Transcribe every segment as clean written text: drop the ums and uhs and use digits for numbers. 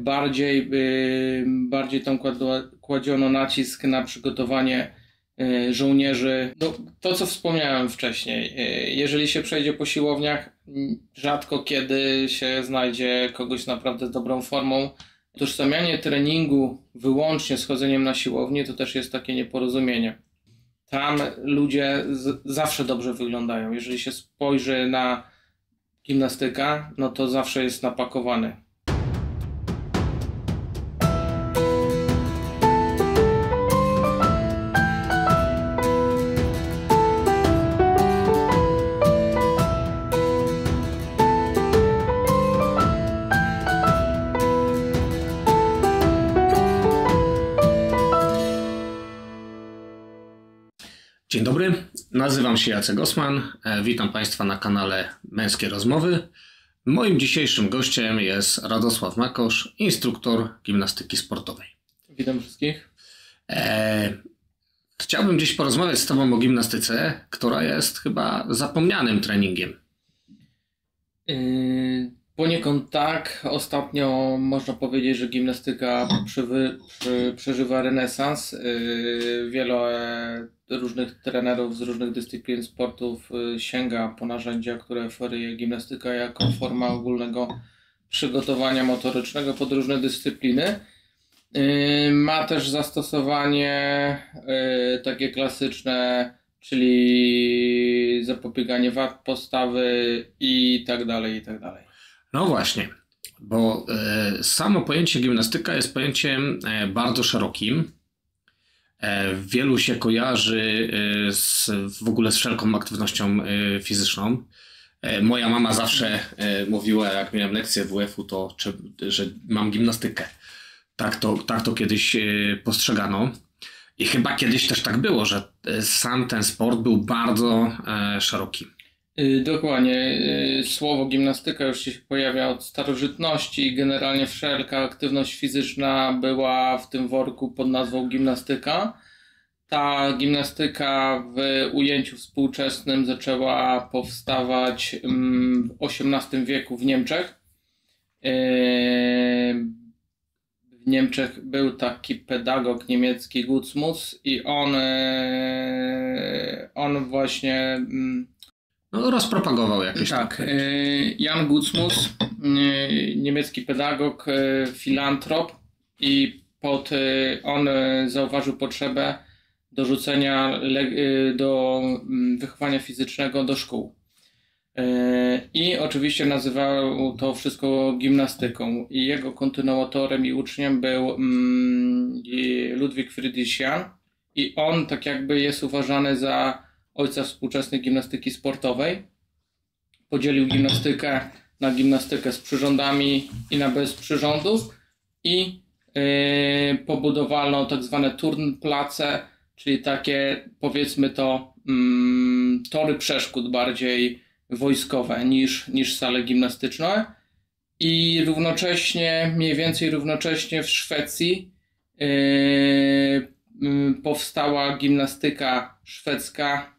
bardziej tam kładziono nacisk na przygotowanie żołnierzy. No, to, co wspomniałem wcześniej, jeżeli się przejdzie po siłowniach, rzadko kiedy się znajdzie kogoś naprawdę z dobrą formą. Utożsamianie treningu wyłącznie z chodzeniem na siłownię to też jest takie nieporozumienie. Tam ludzie zawsze dobrze wyglądają. Jeżeli się spojrzy na gimnastykę, no to zawsze jest napakowany. Dzień dobry, nazywam się Jacek Osman, witam Państwa na kanale Męskie Rozmowy. Moim dzisiejszym gościem jest Radosław Makosz, instruktor gimnastyki sportowej. Witam wszystkich. Chciałbym dziś porozmawiać z Tobą o gimnastyce, która jest chyba zapomnianym treningiem. Poniekąd tak. Ostatnio można powiedzieć, że gimnastyka przeżywa renesans. Wiele różnych trenerów z różnych dyscyplin sportów sięga po narzędzia, które oferuje gimnastyka jako forma ogólnego przygotowania motorycznego pod różne dyscypliny. Ma też zastosowanie takie klasyczne, czyli zapobieganie wad postawy i tak dalej, i tak dalej. No właśnie, bo samo pojęcie gimnastyka jest pojęciem bardzo szerokim. Wielu się kojarzy w ogóle z wszelką aktywnością fizyczną. Moja mama zawsze mówiła, jak miałem lekcję WF-u, że mam gimnastykę. Tak to kiedyś postrzegano. I chyba kiedyś też tak było, że sam ten sport był bardzo szeroki. Dokładnie. Słowo gimnastyka już się pojawia od starożytności i generalnie wszelka aktywność fizyczna była w tym worku pod nazwą gimnastyka. Ta gimnastyka w ujęciu współczesnym zaczęła powstawać w XVIII wieku w Niemczech. W Niemczech był taki pedagog niemiecki Guzmus i on właśnie... No, rozpropagował jakieś tak. Jan Guzmus, niemiecki pedagog, filantrop i on zauważył potrzebę dorzucenia do wychowania fizycznego do szkół. I oczywiście nazywał to wszystko gimnastyką. I jego kontynuatorem i uczniem był Ludwig Friedrich Jahn i on tak jakby jest uważany za ojca współczesnej gimnastyki sportowej. Podzielił gimnastykę na gimnastykę z przyrządami i na bez przyrządów i pobudowano tak zwane turnplace, czyli takie, powiedzmy to, tory przeszkód bardziej wojskowe niż sale gimnastyczne. I mniej więcej równocześnie w Szwecji powstała gimnastyka szwedzka,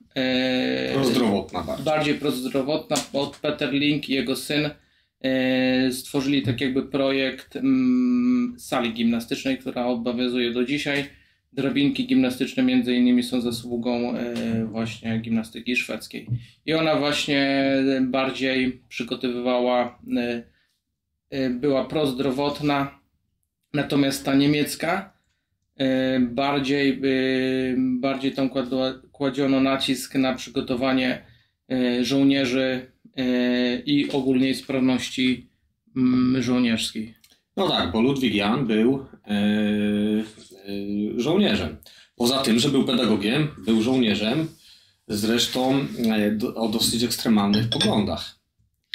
prozdrowotna bardziej prozdrowotna. Peter Link i jego syn stworzyli tak jakby projekt sali gimnastycznej, która obowiązuje do dzisiaj. Drabinki gimnastyczne między innymi są zasługą właśnie gimnastyki szwedzkiej. I ona właśnie bardziej przygotowywała, była prozdrowotna, natomiast ta niemiecka bardziej tam kładziono nacisk na przygotowanie żołnierzy i ogólnej sprawności żołnierskiej. No tak, bo Ludwig Jahn był żołnierzem. Poza tym, że był pedagogiem, był żołnierzem, zresztą o dosyć ekstremalnych poglądach.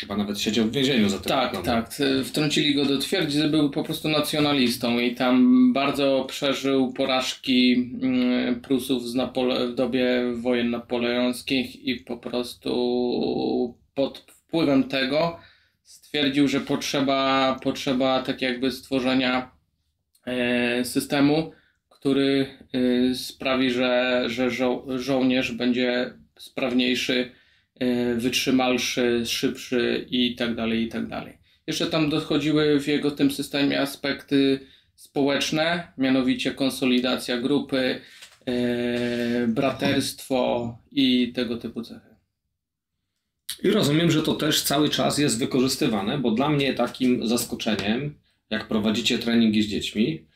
Chyba nawet siedział w więzieniu za te poglądy. Tak. Wtrącili go do twierdzy, że był po prostu nacjonalistą i tam bardzo przeżył porażki Prusów w dobie wojen napoleońskich i po prostu pod wpływem tego stwierdził, że potrzeba tak jakby stworzenia systemu, który sprawi, że żołnierz będzie sprawniejszy, wytrzymalszy, szybszy i tak dalej, i tak dalej. Jeszcze tam dochodziły w jego tym systemie aspekty społeczne, mianowicie konsolidacja grupy, braterstwo i tego typu cechy. I rozumiem, że to też cały czas jest wykorzystywane, bo dla mnie takim zaskoczeniem, jak prowadzicie treningi z dziećmi,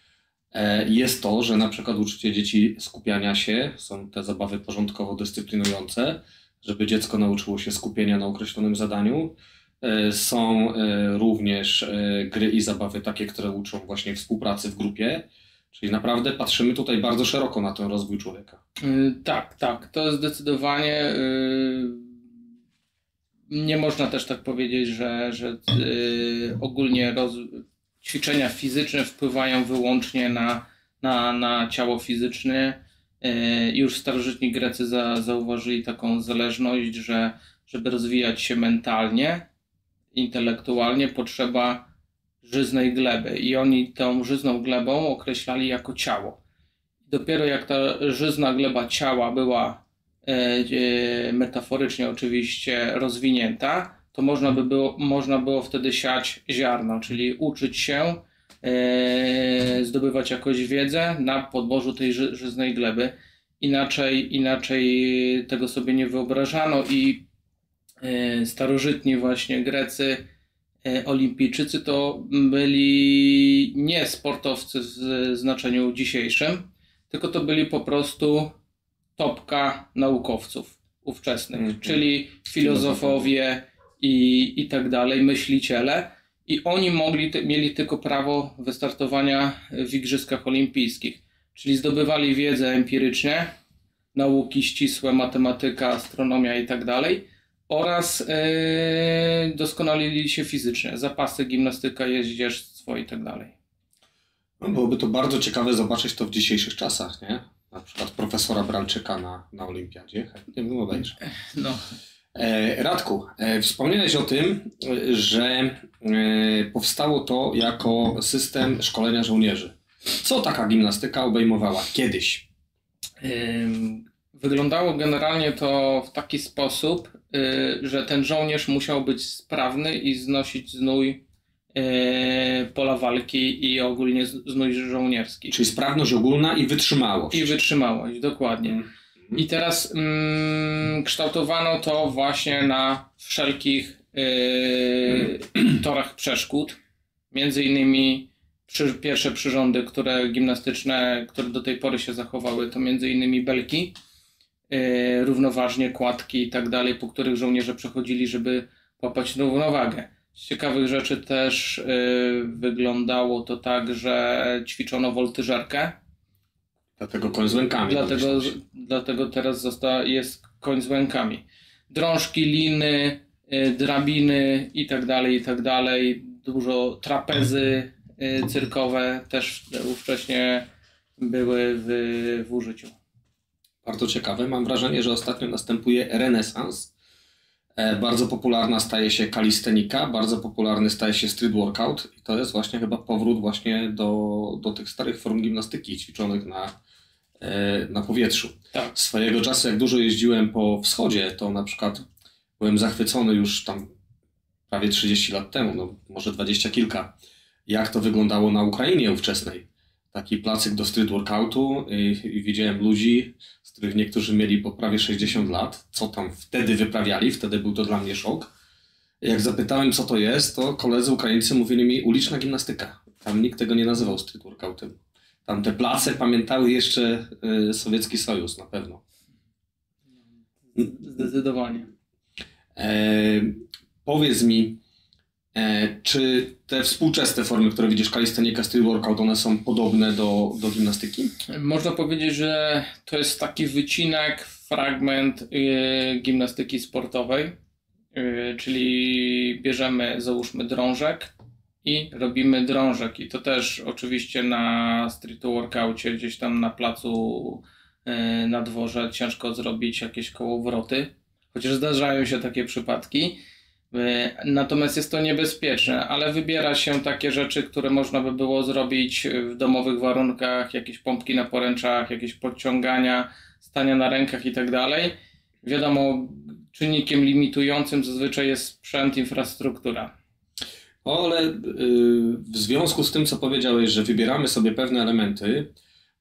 jest to, że na przykład uczycie dzieci skupiania się, są te zabawy porządkowo dyscyplinujące, żeby dziecko nauczyło się skupienia na określonym zadaniu. Są również gry i zabawy takie, które uczą właśnie współpracy w grupie, czyli naprawdę patrzymy tutaj bardzo szeroko na ten rozwój człowieka. Tak, to zdecydowanie nie można też tak powiedzieć, że ogólnie ćwiczenia fizyczne wpływają wyłącznie na ciało fizyczne. Już starożytni Grecy zauważyli taką zależność, że żeby rozwijać się mentalnie, intelektualnie, potrzeba żyznej gleby i oni tą żyzną glebą określali jako ciało. Dopiero jak ta żyzna gleba ciała była metaforycznie oczywiście rozwinięta, to można było wtedy siać ziarno, czyli uczyć się, zdobywać jakąś wiedzę na podłożu tej żyznej gleby. Inaczej tego sobie nie wyobrażano i starożytni właśnie Grecy, olimpijczycy to byli nie sportowcy w znaczeniu dzisiejszym, tylko to byli po prostu topka naukowców ówczesnych, czyli filozofowie i tak dalej, myśliciele. I oni mieli tylko prawo wystartowania w Igrzyskach Olimpijskich, czyli zdobywali wiedzę empirycznie, nauki ścisłe, matematyka, astronomia i tak dalej, oraz doskonalili się fizycznie, zapasy, gimnastyka, jeździectwo i tak dalej. No, byłoby to bardzo ciekawe zobaczyć to w dzisiejszych czasach, nie? Na przykład profesora Bralczyka na olimpiadzie. Chętnie bym obejrzał. No. Radku, wspomniałeś o tym, że powstało to jako system szkolenia żołnierzy. Co taka gimnastyka obejmowała kiedyś? Wyglądało generalnie to w taki sposób, że ten żołnierz musiał być sprawny i znosić znój pola walki i ogólnie znój żołnierski. Czyli sprawność ogólna i wytrzymałość. I wytrzymałość, dokładnie. I teraz kształtowano to właśnie na wszelkich torach przeszkód. Między innymi pierwsze przyrządy, gimnastyczne, które do tej pory się zachowały, to między innymi belki, równoważnie, kładki i tak dalej, po których żołnierze przechodzili, żeby łapać równowagę. Z ciekawych rzeczy też wyglądało to tak, że ćwiczono woltyżerkę. Dlatego koń z łękami. Dlatego teraz jest koń z łękami. Drążki, liny, drabiny i tak dalej. Dużo trapezy cyrkowe też ówcześnie były w użyciu. Bardzo ciekawe. Mam wrażenie, że ostatnio następuje renesans. Bardzo popularna staje się kalistenika, bardzo popularny staje się street workout i to jest właśnie chyba powrót właśnie do tych starych form gimnastyki ćwiczonych na powietrzu. Tak. Swojego czasu, jak dużo jeździłem po wschodzie, to na przykład byłem zachwycony już tam prawie 30 lat temu, no może 20 kilka, jak to wyglądało na Ukrainie ówczesnej. Taki placyk do street workoutu i widziałem ludzi, z których niektórzy mieli po prawie 60 lat, co tam wtedy wyprawiali, wtedy był to dla mnie szok. Jak zapytałem, co to jest, to koledzy Ukraińcy mówili mi uliczna gimnastyka. Tam nikt tego nie nazywał street workoutem. Tam te place pamiętały jeszcze Sowiecki Sojusz na pewno. Zdecydowanie. Powiedz mi, czy te współczesne formy, które widzisz, kalistenika, street workout, one są podobne do gimnastyki? Można powiedzieć, że to jest taki wycinek, fragment gimnastyki sportowej, czyli bierzemy, załóżmy, drążek i robimy drążek. I to też oczywiście na street workoutie, gdzieś tam na placu, na dworze ciężko zrobić jakieś kołowroty, chociaż zdarzają się takie przypadki. Natomiast jest to niebezpieczne, ale wybiera się takie rzeczy, które można by było zrobić w domowych warunkach, jakieś pompki na poręczach, jakieś podciągania, stania na rękach i tak dalej. Wiadomo, czynnikiem limitującym zazwyczaj jest sprzęt, infrastruktura. Ale w związku z tym, co powiedziałeś, że wybieramy sobie pewne elementy,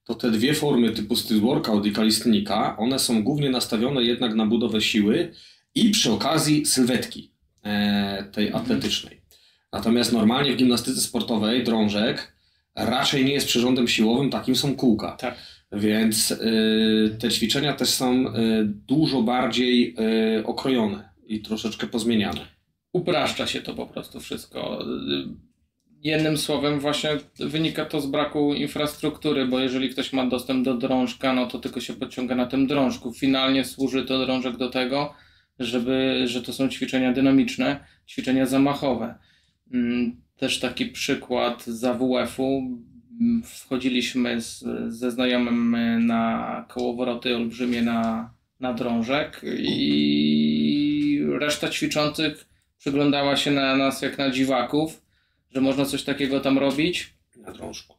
to te dwie formy typu street workout i kalistenika, one są głównie nastawione jednak na budowę siły i przy okazji sylwetki tej atletycznej. Natomiast normalnie w gimnastyce sportowej drążek raczej nie jest przyrządem siłowym, takim są kółka. Tak. Więc te ćwiczenia też są dużo bardziej okrojone i troszeczkę pozmieniane. Upraszcza się to po prostu wszystko. Jednym słowem właśnie wynika to z braku infrastruktury, bo jeżeli ktoś ma dostęp do drążka, no to tylko się podciąga na tym drążku. Finalnie służy to drążek do tego, że to są ćwiczenia dynamiczne, ćwiczenia zamachowe. Też taki przykład z AWF-u. Wchodziliśmy ze znajomym na kołowroty olbrzymie na drążek i reszta ćwiczących przyglądała się na nas jak na dziwaków, że można coś takiego tam robić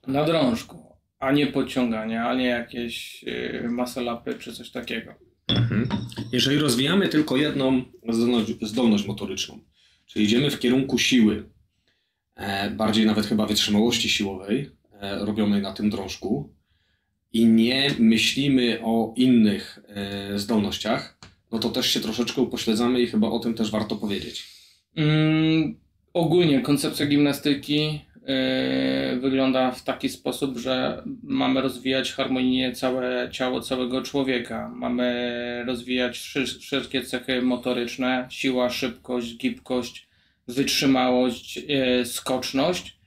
na drążku, a nie podciągania, a nie jakieś muscle-upy czy coś takiego. Jeżeli rozwijamy tylko jedną zdolność motoryczną, czyli idziemy w kierunku siły, bardziej nawet chyba wytrzymałości siłowej, robionej na tym drążku i nie myślimy o innych zdolnościach, no to też się troszeczkę upośledzamy i chyba o tym też warto powiedzieć. Ogólnie koncepcja gimnastyki wygląda w taki sposób, że mamy rozwijać harmonijnie całe ciało całego człowieka. Mamy rozwijać wszystkie cechy motoryczne, siła, szybkość, gibkość, wytrzymałość, skoczność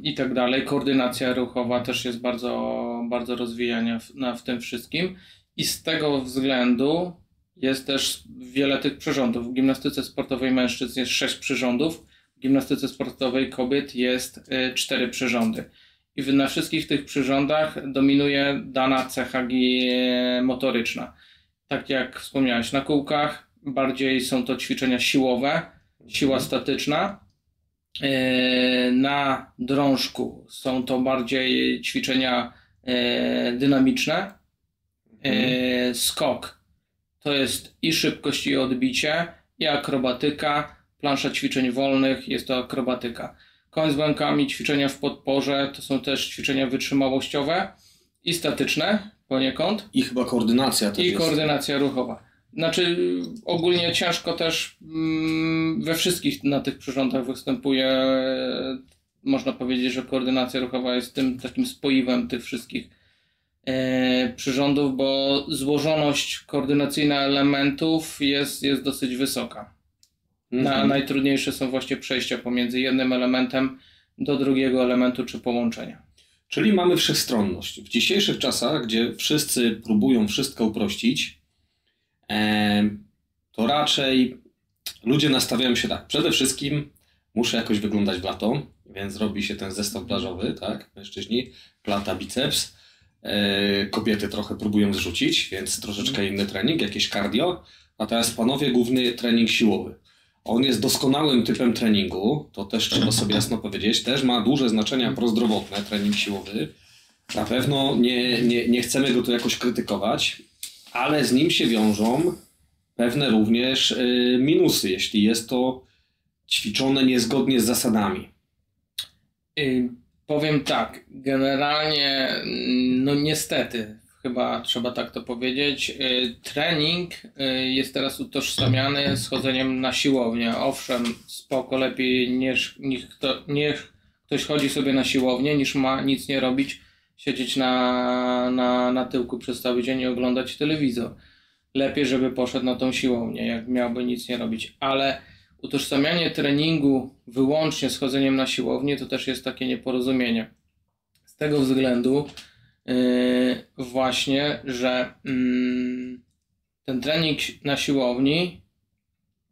i tak dalej. Koordynacja ruchowa też jest bardzo, bardzo rozwijana w tym wszystkim i z tego względu jest też wiele tych przyrządów. W gimnastyce sportowej mężczyzn jest 6 przyrządów, w gimnastyce sportowej kobiet jest 4 przyrządy. I na wszystkich tych przyrządach dominuje dana cecha motoryczna. Tak jak wspomniałeś, na kółkach bardziej są to ćwiczenia siłowe, siła statyczna. Na drążku są to bardziej ćwiczenia dynamiczne. Skok to jest i szybkość, i odbicie, i akrobatyka. Plansza ćwiczeń wolnych jest to akrobatyka. Koń z bękami, ćwiczenia w podporze to są też ćwiczenia wytrzymałościowe i statyczne poniekąd. I chyba koordynacja też jest. Koordynacja ruchowa. Znaczy ogólnie ciężko też we wszystkich na tych przyrządach występuje. Można powiedzieć, że koordynacja ruchowa jest tym takim spoiwem tych wszystkich przyrządów, bo złożoność koordynacyjna elementów jest dosyć wysoka. Najtrudniejsze są właśnie przejścia pomiędzy jednym elementem do drugiego elementu czy połączenia. Czyli mamy wszechstronność. W dzisiejszych czasach, gdzie wszyscy próbują wszystko uprościć, to raczej ludzie nastawiają się tak. Przede wszystkim muszę jakoś wyglądać w lato, więc robi się ten zestaw plażowy, tak? Mężczyźni, plata, biceps. Kobiety trochę próbują zrzucić, więc troszeczkę inny trening, jakieś cardio. Natomiast panowie główny trening siłowy. On jest doskonałym typem treningu, to też trzeba sobie jasno powiedzieć. Też ma duże znaczenia prozdrowotne, trening siłowy. Na pewno nie chcemy go tu jakoś krytykować, ale z nim się wiążą pewne również minusy, jeśli jest to ćwiczone niezgodnie z zasadami. Powiem tak, generalnie, no niestety, chyba trzeba tak to powiedzieć, trening jest teraz utożsamiany z chodzeniem na siłownię. Owszem, spoko, lepiej niech ktoś chodzi sobie na siłownię, niż ma nic nie robić, siedzieć na tyłku przez cały dzień i oglądać telewizor. Lepiej, żeby poszedł na tą siłownię, jak miałby nic nie robić, ale utożsamianie treningu wyłącznie z chodzeniem na siłownię to też jest takie nieporozumienie. Z tego względu właśnie, że ten trening na siłowni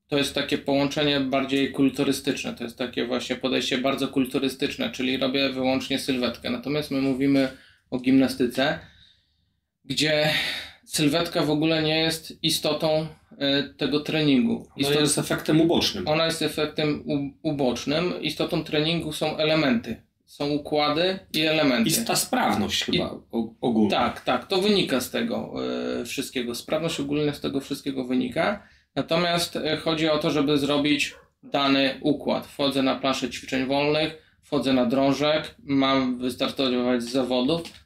to jest takie połączenie bardziej kulturystyczne, to jest takie właśnie podejście bardzo kulturystyczne, czyli robię wyłącznie sylwetkę. Natomiast my mówimy o gimnastyce, gdzie sylwetka w ogóle nie jest istotą tego treningu. Ona jest efektem ubocznym. Ona jest efektem ubocznym. Istotą treningu są elementy. Są układy i elementy. I ta sprawność chyba ogólna. Tak. To wynika z tego wszystkiego. Sprawność ogólna z tego wszystkiego wynika. Natomiast chodzi o to, żeby zrobić dany układ. Wchodzę na planszę ćwiczeń wolnych, wchodzę na drążek, mam wystartować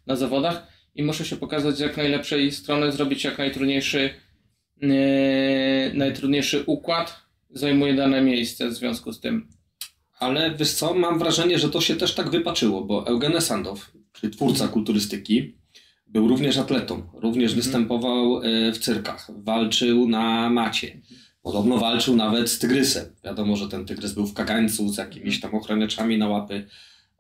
na zawodach i muszę się pokazać z jak najlepszej strony, zrobić jak najtrudniejszy układ, zajmuje dane miejsce w związku z tym. Ale wiesz co, mam wrażenie, że to się też tak wypaczyło, bo Eugene Sandow, czyli twórca kulturystyki, był również atletą, również występował w cyrkach, walczył na macie. Podobno walczył nawet z tygrysem. Wiadomo, że ten tygrys był w kagańcu z jakimiś tam ochraniaczami na łapy,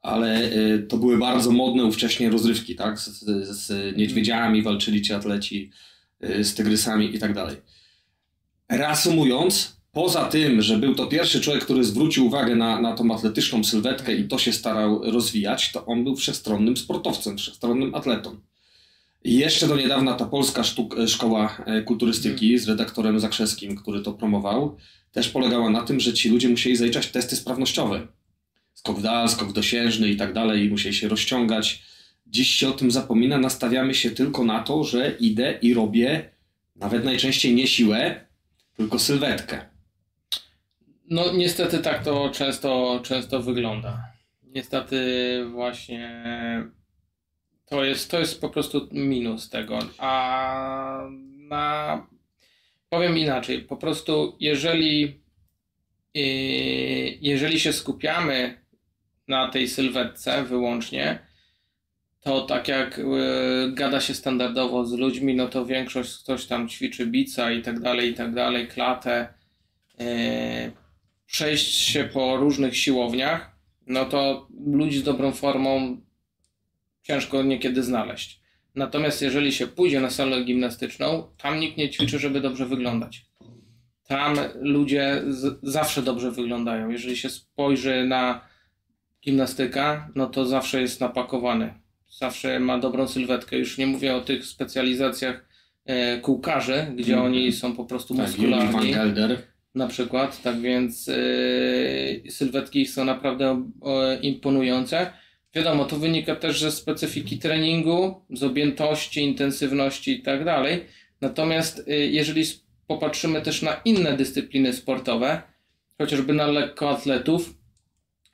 ale to były bardzo modne ówcześnie rozrywki, tak? Z niedźwiedziami walczyli ci atleci, z tygrysami i tak dalej. Reasumując, poza tym, że był to pierwszy człowiek, który zwrócił uwagę na tą atletyczną sylwetkę i to się starał rozwijać, to on był wszechstronnym sportowcem, wszechstronnym atletą. I jeszcze do niedawna ta polska szkoła kulturystyki z redaktorem Zakrzewskim, który to promował, też polegała na tym, że ci ludzie musieli zaliczać testy sprawnościowe. Skok w dal, skok dosiężny i tak dalej, musieli się rozciągać. Dziś się o tym zapomina, nastawiamy się tylko na to, że idę i robię nawet najczęściej nie siłę, tylko sylwetkę. No niestety tak to często wygląda. Niestety właśnie to jest po prostu minus tego. Powiem inaczej, po prostu jeżeli się skupiamy na tej sylwetce wyłącznie, to tak jak gada się standardowo z ludźmi, no to większość ktoś tam ćwiczy bica i tak dalej, klatę, przejść się po różnych siłowniach, no to ludzi z dobrą formą ciężko niekiedy znaleźć. Natomiast jeżeli się pójdzie na salę gimnastyczną, tam nikt nie ćwiczy, żeby dobrze wyglądać. Tam ludzie zawsze dobrze wyglądają. Jeżeli się spojrzy na gimnastyka, no to zawsze jest napakowany. Zawsze ma dobrą sylwetkę. Już nie mówię o tych specjalizacjach kółkarzy, gdzie oni są po prostu muskularni. Na przykład, tak więc sylwetki są naprawdę imponujące. Wiadomo, to wynika też ze specyfiki treningu, z objętości, intensywności i tak dalej. Natomiast jeżeli popatrzymy też na inne dyscypliny sportowe, chociażby na lekkoatletów,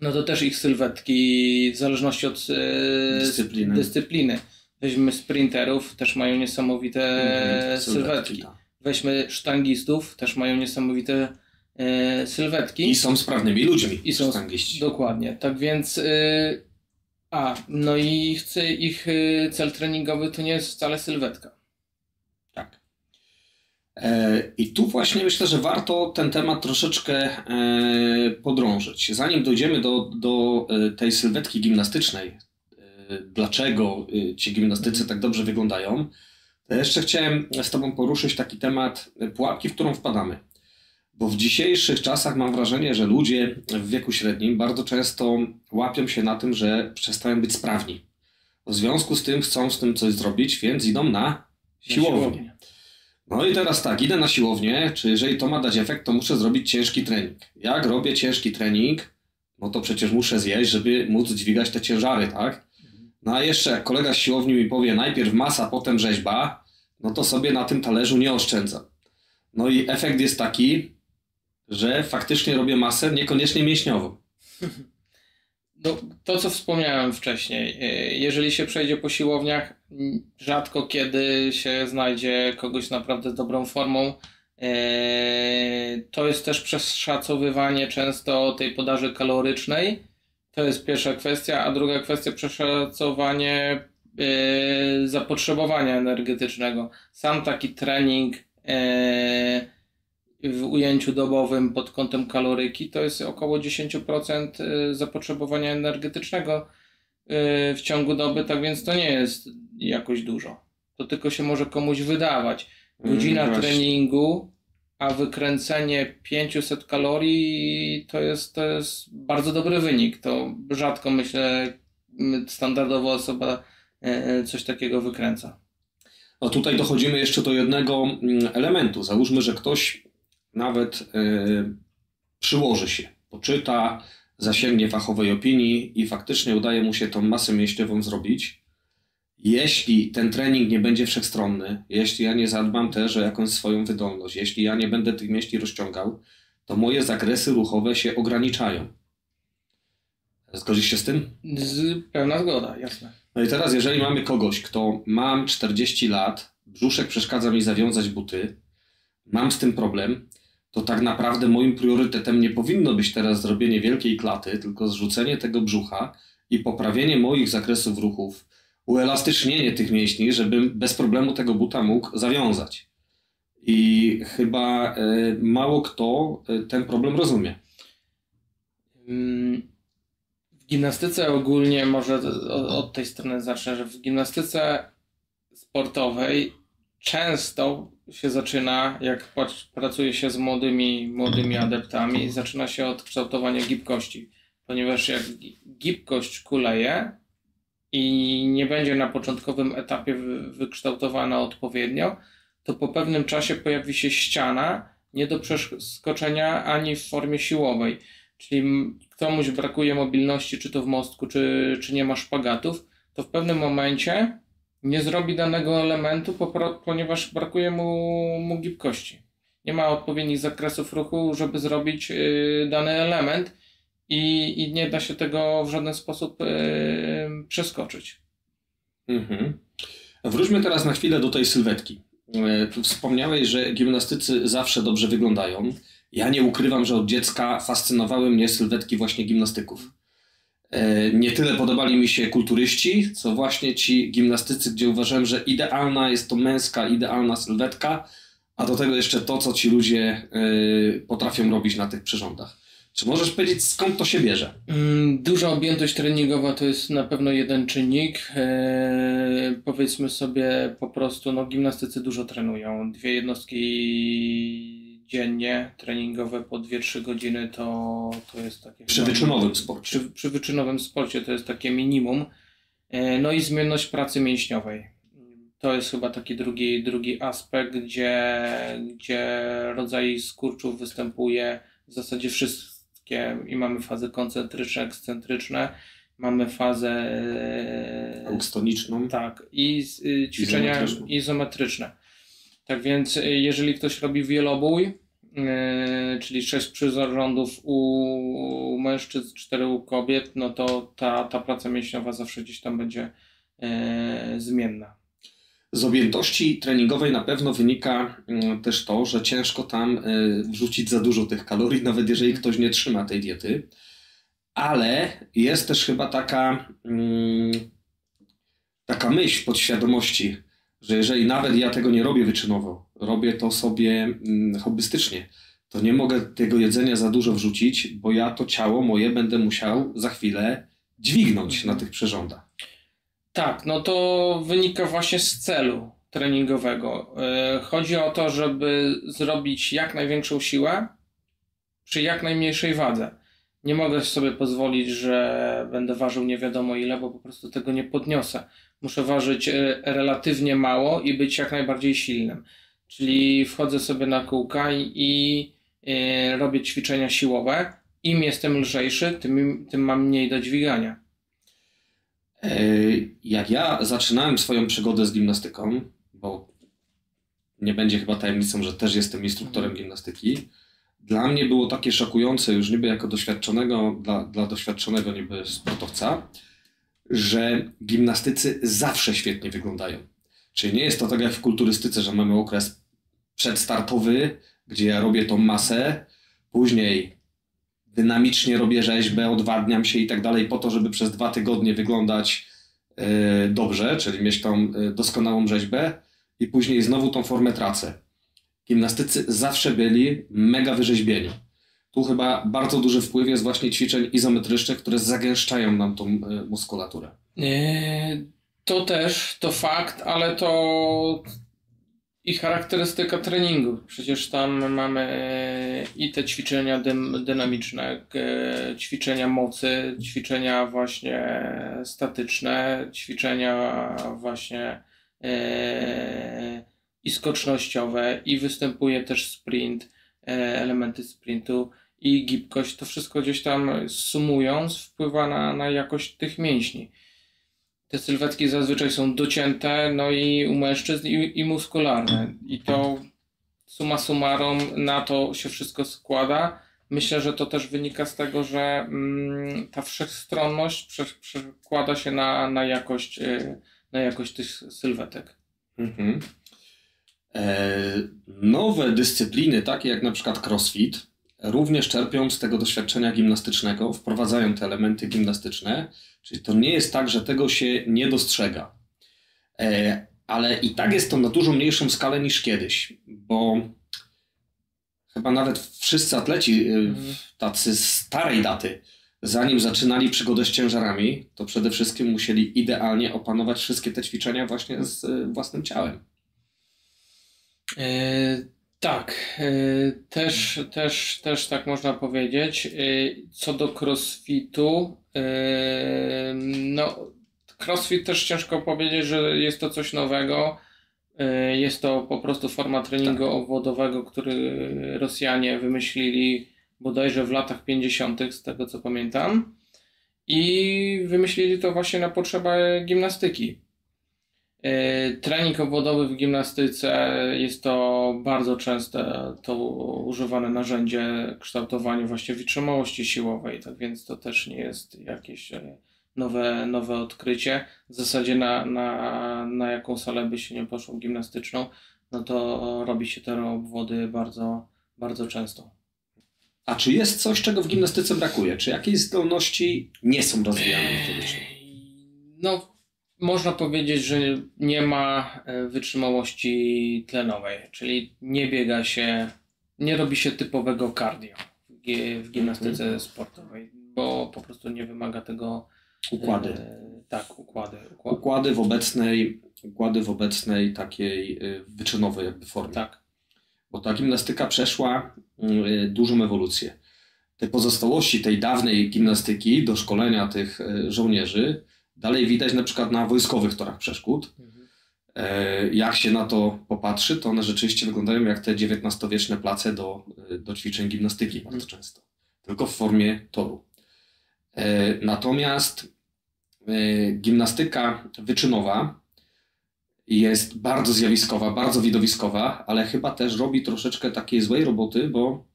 no to też ich sylwetki w zależności od dyscypliny. Weźmy sprinterów, też mają niesamowite sylwetki. Weźmy sztangistów, też mają niesamowite sylwetki. I są sprawnymi ludźmi. I są sztangiści. Dokładnie. Tak więc no i ich cel treningowy to nie jest wcale sylwetka. Tak. I tu właśnie myślę, że warto ten temat troszeczkę podrążyć. Zanim dojdziemy do tej sylwetki gimnastycznej, dlaczego ci gimnastycy tak dobrze wyglądają, to jeszcze chciałem z Tobą poruszyć taki temat pułapki, w którą wpadamy. Bo w dzisiejszych czasach mam wrażenie, że ludzie w wieku średnim bardzo często łapią się na tym, że przestają być sprawni. W związku z tym chcą z tym coś zrobić, więc idą na siłownię. No i teraz tak, idę na siłownię, czy jeżeli to ma dać efekt, to muszę zrobić ciężki trening. Jak robię ciężki trening, no to przecież muszę zjeść, żeby móc dźwigać te ciężary, tak? No a jeszcze jak kolega z siłowni mi powie najpierw masa, potem rzeźba, no to sobie na tym talerzu nie oszczędzam. No i efekt jest taki, że faktycznie robię masę niekoniecznie mięśniową. No, to, co wspomniałem wcześniej, jeżeli się przejdzie po siłowniach, rzadko kiedy się znajdzie kogoś naprawdę z dobrą formą. To jest też przeszacowywanie często tej podaży kalorycznej. To jest pierwsza kwestia, a druga kwestia przeszacowanie zapotrzebowania energetycznego. Sam taki trening w ujęciu dobowym pod kątem kaloryki to jest około 10% zapotrzebowania energetycznego w ciągu doby, tak więc to nie jest jakoś dużo. To tylko się może komuś wydawać. Godzina treningu, a wykręcenie 500 kalorii to jest bardzo dobry wynik. To rzadko, myślę, standardowa osoba coś takiego wykręca. No tutaj dochodzimy jeszcze do jednego elementu. Załóżmy, że ktoś nawet przyłoży się, poczyta, zasięgnie fachowej opinii i faktycznie udaje mu się tą masę mięśniową zrobić. Jeśli ten trening nie będzie wszechstronny, jeśli ja nie zadbam też o jakąś swoją wydolność, jeśli ja nie będę tych mięśni rozciągał, to moje zakresy ruchowe się ograniczają. Zgodzisz się z tym? Pełna zgoda, jasne. No i teraz, jeżeli mamy kogoś, kto ma 40 lat, brzuszek przeszkadza mi zawiązać buty, mam z tym problem, to tak naprawdę moim priorytetem nie powinno być teraz zrobienie wielkiej klaty, tylko zrzucenie tego brzucha i poprawienie moich zakresów ruchów, uelastycznienie tych mięśni, żebym bez problemu tego buta mógł zawiązać. I chyba mało kto ten problem rozumie. W gimnastyce ogólnie, może od tej strony zacznę, że w gimnastyce sportowej często się zaczyna, jak pracuje się z młodymi adeptami, zaczyna się od kształtowania gibkości, ponieważ jak gibkość kuleje i nie będzie na początkowym etapie wykształtowana odpowiednio, to po pewnym czasie pojawi się ściana nie do przeskoczenia ani w formie siłowej. Czyli komuś brakuje mobilności, czy to w mostku, czy nie ma szpagatów, to w pewnym momencie nie zrobi danego elementu, ponieważ brakuje mu gibkości. Nie ma odpowiednich zakresów ruchu, żeby zrobić dany element i nie da się tego w żaden sposób przeskoczyć. Mhm. Wróćmy teraz na chwilę do tej sylwetki. Tu wspomniałeś, że gimnastycy zawsze dobrze wyglądają. Ja nie ukrywam, że od dziecka fascynowały mnie sylwetki właśnie gimnastyków. Nie tyle podobali mi się kulturyści, co właśnie ci gimnastycy, gdzie uważałem, że idealna jest to męska, idealna sylwetka, a do tego jeszcze to, co ci ludzie potrafią robić na tych przyrządach. Czy możesz powiedzieć, skąd to się bierze? Duża objętość treningowa to jest na pewno jeden czynnik. Powiedzmy sobie po prostu, gimnastycy dużo trenują. 2 jednostki dziennie treningowe po 2-3 godziny to jest takie... Przy wyczynowym sporcie. Przy wyczynowym sporcie to jest takie minimum. No i zmienność pracy mięśniowej. To jest chyba taki drugi aspekt, gdzie rodzaj skurczów występuje w zasadzie wszystkie i mamy fazy koncentryczne, ekscentryczne, mamy fazę austoniczną, tak, i ćwiczenia izometryczne. Tak więc jeżeli ktoś robi wielobój, czyli 6 przyrządów u mężczyzn, 4 u kobiet, no to ta praca mięśniowa zawsze gdzieś tam będzie zmienna. Z objętości treningowej na pewno wynika też to, że ciężko tam wrzucić za dużo tych kalorii, nawet jeżeli ktoś nie trzyma tej diety. Ale jest też chyba taka myśl podświadomości, że jeżeli nawet ja tego nie robię wyczynowo, robię to sobie hobbystycznie, to nie mogę tego jedzenia za dużo wrzucić, bo ja to ciało moje będę musiał za chwilę dźwignąć na tych przyrządach. Tak, no to wynika właśnie z celu treningowego. Chodzi o to, żeby zrobić jak największą siłę przy jak najmniejszej wadze. Nie mogę sobie pozwolić, że będę ważył nie wiadomo ile, bo po prostu tego nie podniosę. Muszę ważyć relatywnie mało i być jak najbardziej silnym. Czyli wchodzę sobie na kółka i robię ćwiczenia siłowe. Im jestem lżejszy, tym mam mniej do dźwigania. Jak ja zaczynałem swoją przygodę z gimnastyką, bo nie będzie chyba tajemnicą, że też jestem instruktorem gimnastyki, dla mnie było takie szokujące, już niby jako doświadczonego, dla doświadczonego niby sportowca, że gimnastycy zawsze świetnie wyglądają. Czyli nie jest to tak jak w kulturystyce, że mamy okres przedstartowy, gdzie ja robię tą masę, później dynamicznie robię rzeźbę, odwadniam się i tak dalej po to, żeby przez 2 tygodnie wyglądać dobrze, czyli mieć tą doskonałą rzeźbę i później znowu tą formę tracę. Gimnastycy zawsze byli mega wyrzeźbieni. Tu chyba bardzo duży wpływ jest właśnie ćwiczeń izometrycznych, które zagęszczają nam tą muskulaturę. To też, to fakt, ale to i charakterystyka treningu. Przecież tam mamy i te ćwiczenia dynamiczne, ćwiczenia mocy, ćwiczenia właśnie statyczne, ćwiczenia właśnie i skocznościowe, i występuje też sprint, elementy sprintu i gibkość. To wszystko gdzieś tam sumując wpływa na jakość tych mięśni. Te sylwetki zazwyczaj są docięte, no i u mężczyzn i muskularne. I to summa summarum na to się wszystko składa. Myślę, że to też wynika z tego, że ta wszechstronność przekłada się na jakość tych sylwetek. Mhm. Nowe dyscypliny, takie jak na przykład crossfit, również czerpią z tego doświadczenia gimnastycznego, wprowadzają te elementy gimnastyczne, czyli to nie jest tak, że tego się nie dostrzega. Ale i tak jest to na dużo mniejszą skalę niż kiedyś, bo chyba nawet wszyscy atleci tacy starej daty, zanim zaczynali przygodę z ciężarami, to przede wszystkim musieli idealnie opanować wszystkie te ćwiczenia właśnie z własnym ciałem. Tak, też tak można powiedzieć. Co do crossfitu, no crossfit też ciężko powiedzieć, że jest to coś nowego. Jest to po prostu forma treningu obwodowego, który Rosjanie wymyślili bodajże w latach 50., z tego co pamiętam. I wymyślili to właśnie na potrzebę gimnastyki. Trening obwodowy w gimnastyce jest to bardzo częste to używane narzędzie kształtowania właśnie wytrzymałości siłowej, tak więc to też nie jest jakieś nowe odkrycie. W zasadzie na jaką salę by się nie poszło gimnastyczną, no to robi się te obwody bardzo, bardzo często. A czy jest coś, czego w gimnastyce brakuje? Czy jakieś zdolności nie są rozwijane metodycznie? No, można powiedzieć, że nie ma wytrzymałości tlenowej, czyli nie biega się, nie robi się typowego cardio w gimnastyce sportowej, bo po prostu nie wymaga tego. Układy. Tak, układy. Układy w obecnej takiej wyczynowej jakby formie. Tak. Bo ta gimnastyka przeszła dużą ewolucję. Te pozostałości tej dawnej gimnastyki do szkolenia tych żołnierzy dalej widać na przykład na wojskowych torach przeszkód. Jak się na to popatrzy, to one rzeczywiście wyglądają jak te XIX-wieczne place do ćwiczeń gimnastyki bardzo często. Tylko w formie toru. Natomiast gimnastyka wyczynowa jest bardzo zjawiskowa, bardzo widowiskowa, ale chyba też robi troszeczkę takiej złej roboty, bo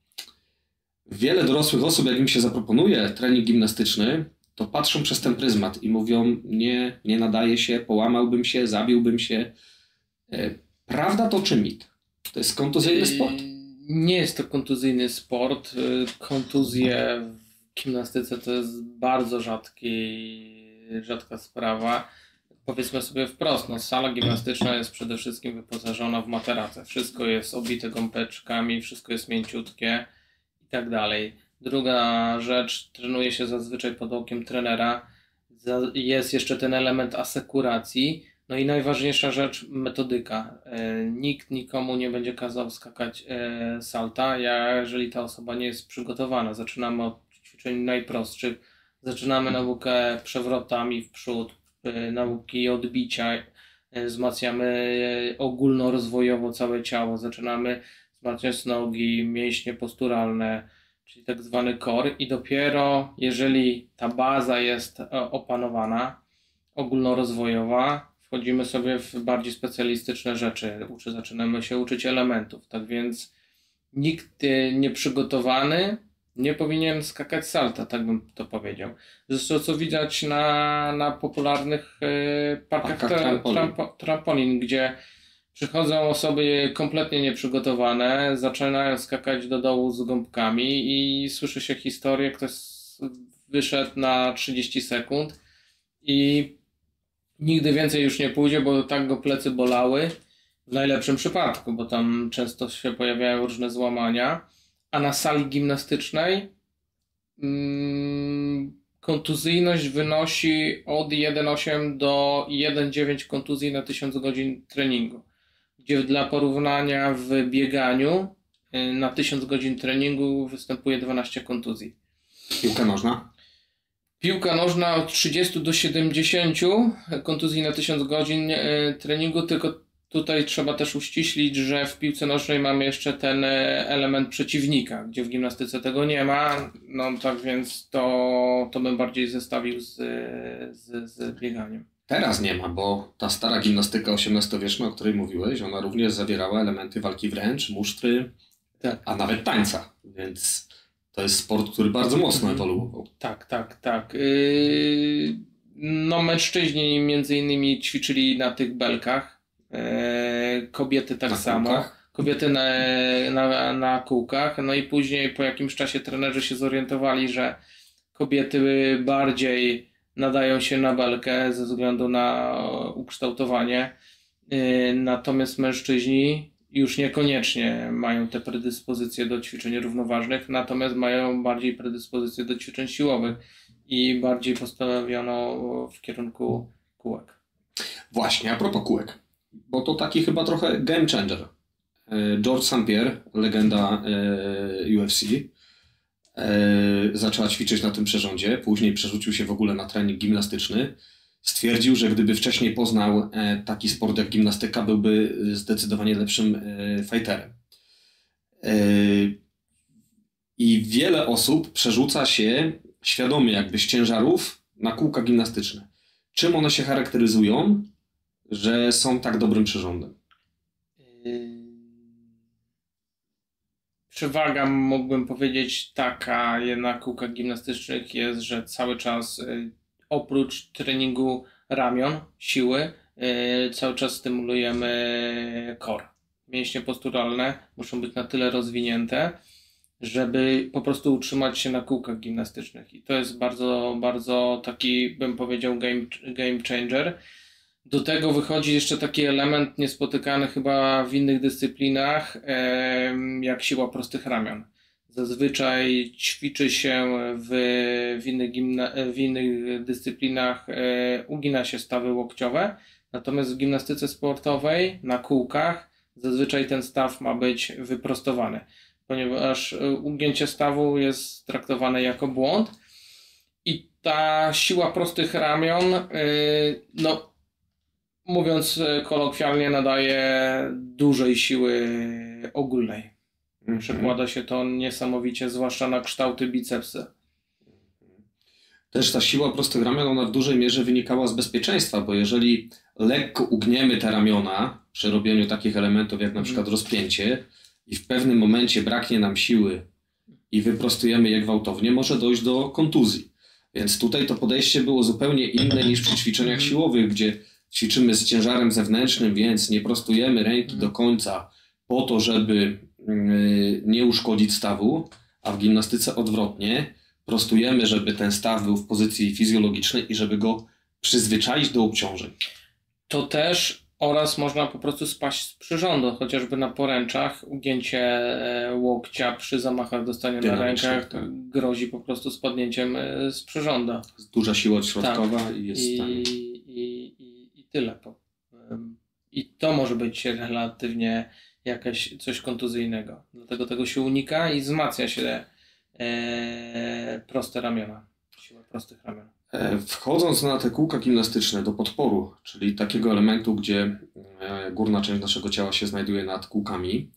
wiele dorosłych osób, jak im się zaproponuje trening gimnastyczny, to patrzą przez ten pryzmat i mówią, nie nadaje się, połamałbym się, zabiłbym się. Prawda to czy mit? To jest kontuzyjny sport? Nie jest to kontuzyjny sport. Kontuzje w gimnastyce to jest bardzo rzadka sprawa. Powiedzmy sobie wprost, no, sala gimnastyczna jest przede wszystkim wyposażona w materace. Wszystko jest obite gąbeczkami, wszystko jest mięciutkie i tak dalej. Druga rzecz, trenuje się zazwyczaj pod okiem trenera. Jest jeszcze ten element asekuracji. No i najważniejsza rzecz, metodyka. Nikt nikomu nie będzie kazał skakać salta, jeżeli ta osoba nie jest przygotowana. Zaczynamy od ćwiczeń najprostszych. Zaczynamy naukę przewrotami w przód, nauki odbicia. Wzmacniamy ogólnorozwojowo całe ciało. Zaczynamy wzmacniać nogi, mięśnie posturalne, czyli tak zwany core. I dopiero jeżeli ta baza jest opanowana, ogólnorozwojowa, wchodzimy sobie w bardziej specjalistyczne rzeczy. Zaczynamy się uczyć elementów. Tak więc nikt nieprzygotowany nie powinien skakać salta, tak bym to powiedział. Zresztą co widać na popularnych parkach trampolin, gdzie przychodzą osoby kompletnie nieprzygotowane, zaczynają skakać do dołu z gąbkami i słyszy się historię, ktoś wyszedł na 30 sekund i nigdy więcej już nie pójdzie, bo tak go plecy bolały, w najlepszym przypadku, bo tam często się pojawiają różne złamania, a na sali gimnastycznej kontuzyjność wynosi od 1,8 do 1,9 kontuzji na 1000 godzin treningu, gdzie dla porównania w bieganiu na 1000 godzin treningu występuje 12 kontuzji. Piłka nożna? Piłka nożna od 30 do 70 kontuzji na 1000 godzin treningu, tylko tutaj trzeba też uściślić, że w piłce nożnej mamy jeszcze ten element przeciwnika, gdzie w gimnastyce tego nie ma, no tak więc to bym bardziej zestawił z bieganiem. Teraz nie ma, bo ta stara gimnastyka XVIII-wieczna, o której mówiłeś, ona również zawierała elementy walki wręcz, musztry, Tak. a nawet tańca, więc to jest sport, który bardzo mocno ewoluował. Tak. No mężczyźni między innymi ćwiczyli na tych belkach, kobiety tak Na samo. kółkach. Kobiety na kółkach, no i później po jakimś czasie trenerzy się zorientowali, że kobiety bardziej nadają się na belkę ze względu na ukształtowanie, natomiast mężczyźni już niekoniecznie mają te predyspozycje do ćwiczeń równoważnych, natomiast mają bardziej predyspozycje do ćwiczeń siłowych i bardziej postawiono w kierunku kółek. Właśnie, a propos kółek, bo to taki chyba trochę game changer. George St. Pierre, legenda UFC, zaczęła ćwiczyć na tym przyrządzie, później przerzucił się w ogóle na trening gimnastyczny. Stwierdził, że gdyby wcześniej poznał taki sport jak gimnastyka, byłby zdecydowanie lepszym fighterem. I wiele osób przerzuca się świadomie jakby z ciężarów na kółka gimnastyczne. Czym one się charakteryzują, że są tak dobrym przyrządem? Przewaga, mógłbym powiedzieć, taka na kółkach gimnastycznych jest, że cały czas oprócz treningu ramion, siły, cały czas stymulujemy core. Mięśnie posturalne muszą być na tyle rozwinięte, żeby po prostu utrzymać się na kółkach gimnastycznych. I to jest bardzo, bardzo taki, bym powiedział, game changer. Do tego wychodzi jeszcze taki element niespotykany chyba w innych dyscyplinach, jak siła prostych ramion. Zazwyczaj ćwiczy się w innych dyscyplinach, ugina się stawy łokciowe, natomiast w gimnastyce sportowej na kółkach zazwyczaj ten staw ma być wyprostowany, ponieważ ugięcie stawu jest traktowane jako błąd i ta siła prostych ramion, no mówiąc kolokwialnie, nadaje dużej siły ogólnej. Przekłada się to niesamowicie, zwłaszcza na kształty bicepsy. Też ta siła prostych ramion, ona w dużej mierze wynikała z bezpieczeństwa, bo jeżeli lekko ugniemy te ramiona przy robieniu takich elementów jak na przykład rozpięcie i w pewnym momencie braknie nam siły i wyprostujemy je gwałtownie, może dojść do kontuzji. Więc tutaj to podejście było zupełnie inne niż przy ćwiczeniach siłowych, gdzie ćwiczymy z ciężarem zewnętrznym, więc nie prostujemy ręki do końca po to, żeby nie uszkodzić stawu, a w gimnastyce odwrotnie. Prostujemy, żeby ten staw był w pozycji fizjologicznej i żeby go przyzwyczaić do obciążeń. To też oraz można po prostu spaść z przyrządu, chociażby na poręczach. Ugięcie łokcia przy zamachach dostania na rękach grozi po prostu spadnięciem z przyrządu. Duża siła odśrodkowa i jest i tyle. I to może być relatywnie coś kontuzyjnego. Dlatego tego się unika i wzmacnia się proste ramiona. Siła prostych ramion. Wchodząc na te kółka gimnastyczne do podporu, czyli takiego elementu, gdzie górna część naszego ciała się znajduje nad kółkami,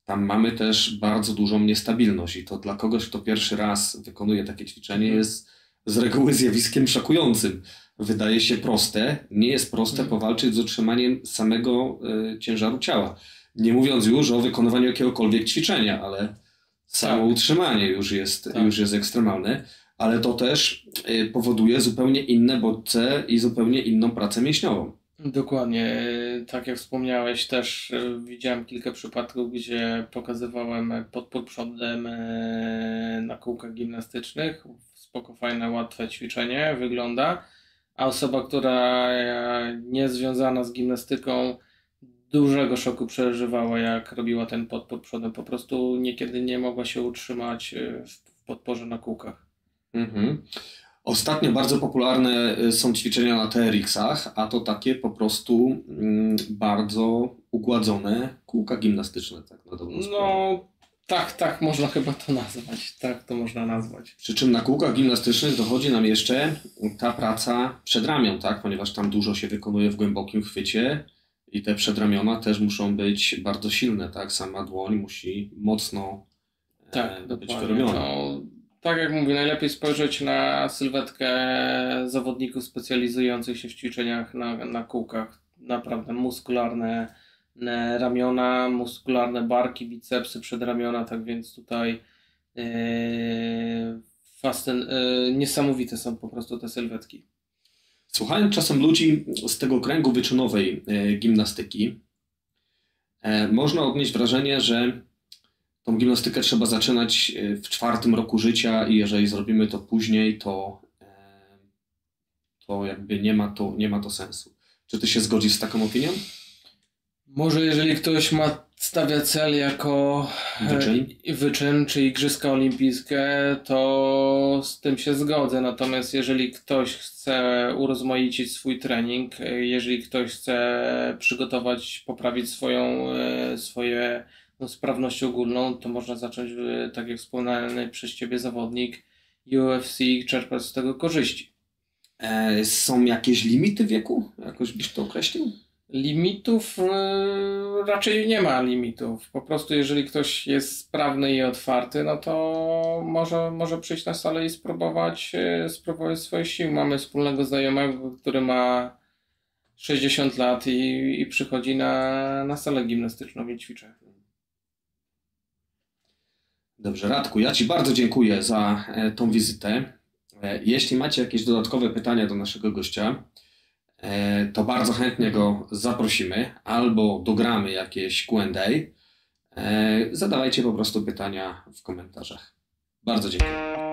tam mamy też bardzo dużą niestabilność i to dla kogoś, kto pierwszy raz wykonuje takie ćwiczenie, jest z reguły zjawiskiem szokującym. Wydaje się proste, nie jest proste powalczyć z utrzymaniem samego ciężaru ciała. Nie mówiąc już o wykonywaniu jakiegokolwiek ćwiczenia, ale samo utrzymanie już jest ekstremalne. Ale to też powoduje zupełnie inne bodźce i zupełnie inną pracę mięśniową. Dokładnie. Tak jak wspomniałeś, też widziałem kilka przypadków, gdzie pokazywałem podpór przodem na kółkach gimnastycznych. Spoko, fajne, łatwe ćwiczenie wygląda. A osoba, która nie związana z gimnastyką, dużego szoku przeżywała, jak robiła ten podpór przodem. Po prostu niekiedy nie mogła się utrzymać w podporze na kółkach. Ostatnio bardzo popularne są ćwiczenia na TRX-ach, a to takie po prostu bardzo ugładzone kółka gimnastyczne, tak na dobrą sprawę. No, tak można chyba to nazwać. Tak to można nazwać. Przy czym na kółkach gimnastycznych dochodzi nam jeszcze ta praca przedramion, tak? Ponieważ tam dużo się wykonuje w głębokim chwycie i te przedramiona też muszą być bardzo silne, tak? Sama dłoń musi mocno być wyrobiona. tak jak mówię, najlepiej spojrzeć na sylwetkę zawodników specjalizujących się w ćwiczeniach na kółkach. Naprawdę muskularne ramiona, muskularne barki, bicepsy, przedramiona, tak więc tutaj niesamowite są po prostu te sylwetki. Słuchając czasem ludzi z tego kręgu wyczynowej gimnastyki, można odnieść wrażenie, że tą gimnastykę trzeba zaczynać w 4. roku życia i jeżeli zrobimy to później, to jakby nie ma to sensu. Czy ty się zgodzisz z taką opinią? Może jeżeli ktoś stawia cel jako wyczyn czy Igrzyska Olimpijskie, to z tym się zgodzę. Natomiast jeżeli ktoś chce urozmaicić swój trening, jeżeli ktoś chce poprawić swoje sprawność ogólną, to można zacząć, tak jak wspomniany przez Ciebie zawodnik UFC, i czerpać z tego korzyści. Są jakieś limity wieku? Jakoś byś to określił? Limitów raczej nie ma limitów. Po prostu jeżeli ktoś jest sprawny i otwarty, no to może przyjść na salę i spróbować swoje siły. Mamy wspólnego znajomego, który ma 60 lat i przychodzi na salę gimnastyczną i ćwiczy. Dobrze, Radku, ja Ci bardzo dziękuję za tą wizytę. Jeśli macie jakieś dodatkowe pytania do naszego gościa, to bardzo chętnie go zaprosimy albo dogramy jakieś Q&A. Zadawajcie po prostu pytania w komentarzach. Bardzo dziękuję.